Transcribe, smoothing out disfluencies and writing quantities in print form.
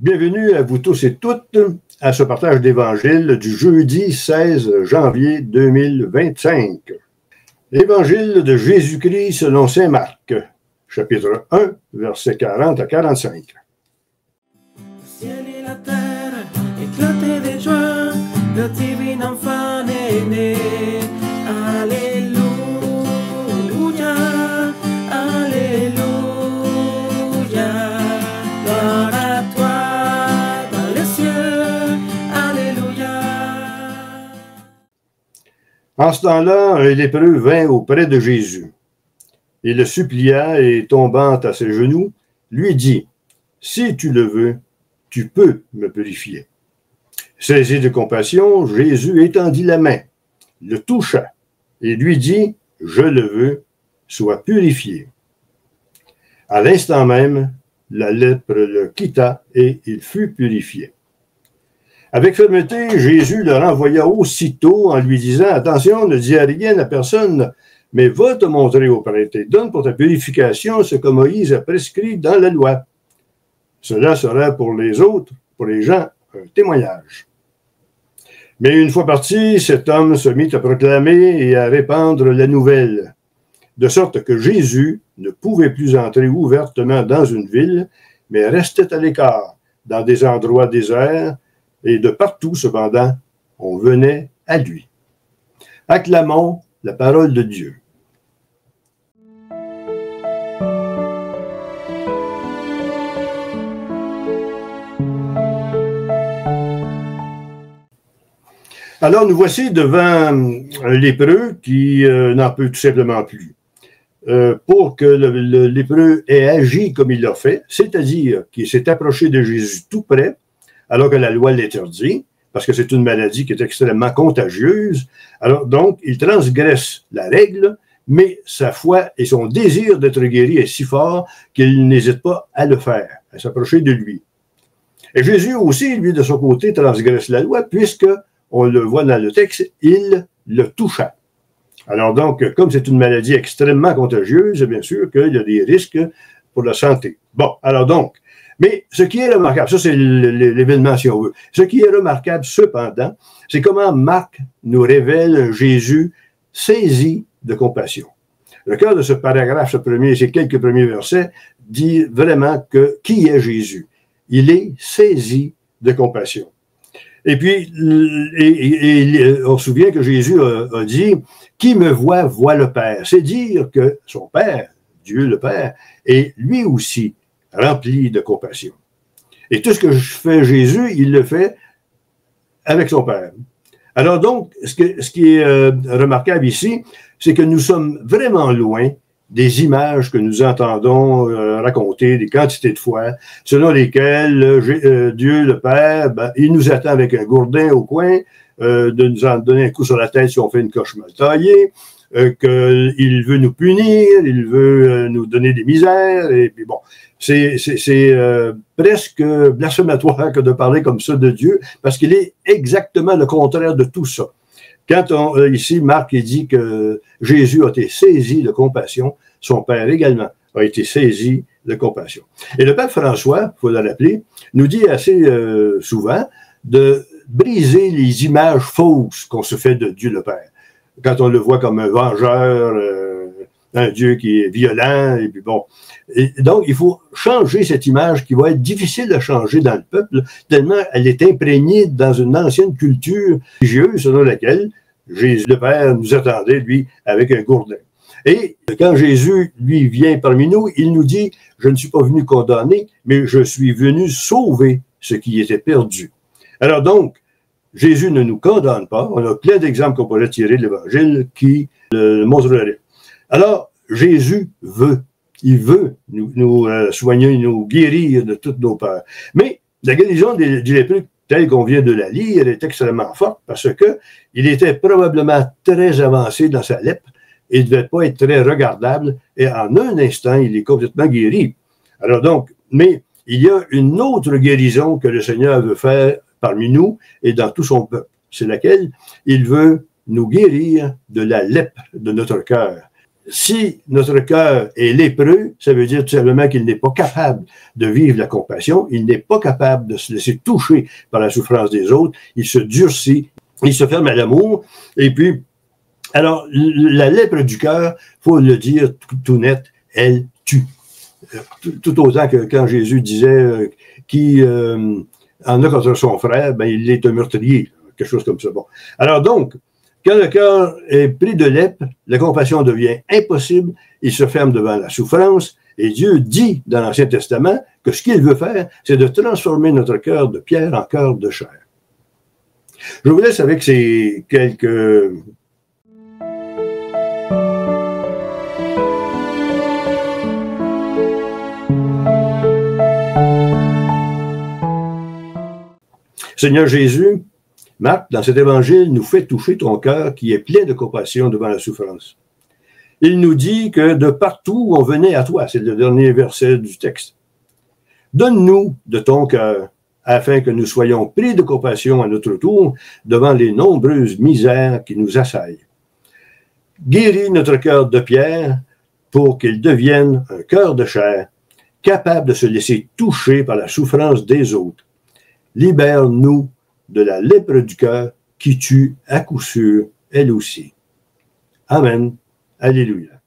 Bienvenue à vous tous et toutes à ce partage d'Évangile du jeudi 16 janvier 2025. L'Évangile de Jésus-Christ selon saint Marc, chapitre 1, versets 40 à 45. Le ciel et la terre éclataient de joie, le divin enfant est né. Alléluia, Alléluia. Gloire à toi dans les cieux, Alléluia. En ce temps-là, un lépreux vint auprès de Jésus. Il le supplia et, tombant à ses genoux, lui dit, « Si tu le veux, tu peux me purifier. » Saisi de compassion, Jésus étendit la main, le toucha et lui dit, « Je le veux, sois purifié. » À l'instant même, la lèpre le quitta et il fut purifié. Avec fermeté, Jésus le renvoya aussitôt en lui disant, « Attention, ne dis rien à personne, mais va te montrer au prêtre et donne pour ta purification ce que Moïse a prescrit dans la loi. Cela sera pour les autres, pour les gens, un témoignage. » Mais une fois parti, cet homme se mit à proclamer et à répandre la nouvelle, de sorte que Jésus ne pouvait plus entrer ouvertement dans une ville, mais restait à l'écart, dans des endroits déserts, et de partout, cependant, on venait à lui. Acclamons la parole de Dieu. Alors, nous voici devant un lépreux qui n'en peut tout simplement plus. Pour que le lépreux ait agi comme il l'a fait, c'est-à-dire qu'il s'est approché de Jésus tout près, alors que la loi l'interdit, parce que c'est une maladie qui est extrêmement contagieuse. Alors, donc, il transgresse la règle, mais sa foi et son désir d'être guéri est si fort qu'il n'hésite pas à le faire, à s'approcher de lui. Et Jésus aussi, lui, de son côté, transgresse la loi, puisque on le voit dans le texte, il le toucha. Alors donc, comme c'est une maladie extrêmement contagieuse, bien sûr qu'il y a des risques pour la santé. Bon, alors donc, mais ce qui est remarquable, ça c'est l'événement si on veut, ce qui est remarquable cependant, c'est comment Marc nous révèle Jésus saisi de compassion. Le cœur de ce paragraphe, ces quelques premiers versets, dit vraiment que qui est Jésus? Il est saisi de compassion. Et puis, on se souvient que Jésus a dit « Qui me voit, voit le Père ». C'est dire que son Père, Dieu le Père, est lui aussi rempli de compassion. Et tout ce que fait Jésus, il le fait avec son Père. Alors donc, ce qui est remarquable ici, c'est que nous sommes vraiment loin des images que nous entendons raconter, des quantités de fois, selon lesquelles Dieu, le Père, il nous attend avec un gourdin au coin, de nous en donner un coup sur la tête si on fait une coche mal taillée, qu'il veut nous punir, il veut nous donner des misères, et puis bon, c'est presque blasphématoire que de parler comme ça de Dieu, parce qu'il est exactement le contraire de tout ça. Quand ici, Marc il dit que Jésus a été saisi de compassion, son Père également a été saisi de compassion. Et le Pape François, il faut le rappeler, nous dit assez souvent de briser les images fausses qu'on se fait de Dieu le Père. Quand on le voit comme un vengeur, un Dieu qui est violent, et puis bon. Et donc, il faut changer cette image qui va être difficile à changer dans le peuple, tellement elle est imprégnée dans une ancienne culture religieuse selon laquelle Jésus le Père nous attendait, lui, avec un gourdin. Et quand Jésus, lui, vient parmi nous, il nous dit, « Je ne suis pas venu condamner, mais je suis venu sauver ce qui était perdu. » Alors donc, Jésus ne nous condamne pas. On a plein d'exemples qu'on pourrait tirer de l'Évangile qui le montreraient. Alors, Jésus veut. Il veut nous soigner, nous guérir de toutes nos peurs. Mais la guérison du lépreux, telle qu'on vient de la lire, est extrêmement forte parce que il était probablement très avancé dans sa lèpre et ne devait pas être très regardable. Et en un instant, il est complètement guéri. Alors donc, mais il y a une autre guérison que le Seigneur veut faire parmi nous et dans tout son peuple. C'est laquelle? Il veut nous guérir de la lèpre de notre cœur. si notre cœur est lépreux, ça veut dire tout simplement qu'il n'est pas capable de vivre la compassion, il n'est pas capable de se laisser toucher par la souffrance des autres, il se durcit, il se ferme à l'amour, et puis, alors, la lèpre du cœur, faut le dire tout net, elle tue. Tout autant que quand Jésus disait qui en a contre son frère, ben il est un meurtrier, quelque chose comme ça. Bon. Alors donc, quand le cœur est pris de lèpre, la compassion devient impossible, il se ferme devant la souffrance, et Dieu dit dans l'Ancien Testament que ce qu'il veut faire, c'est de transformer notre cœur de pierre en cœur de chair. Je vous laisse avec ces quelques... Seigneur Jésus, Marc, dans cet évangile, nous fait toucher ton cœur qui est plein de compassion devant la souffrance. Il nous dit que de partout on venait à toi, c'est le dernier verset du texte. Donne-nous de ton cœur, afin que nous soyons pris de compassion à notre tour devant les nombreuses misères qui nous assaillent. Guéris notre cœur de pierre pour qu'il devienne un cœur de chair, capable de se laisser toucher par la souffrance des autres. Libère-nous de la lèpre du cœur qui tue à coup sûr, elle aussi. Amen. Alléluia.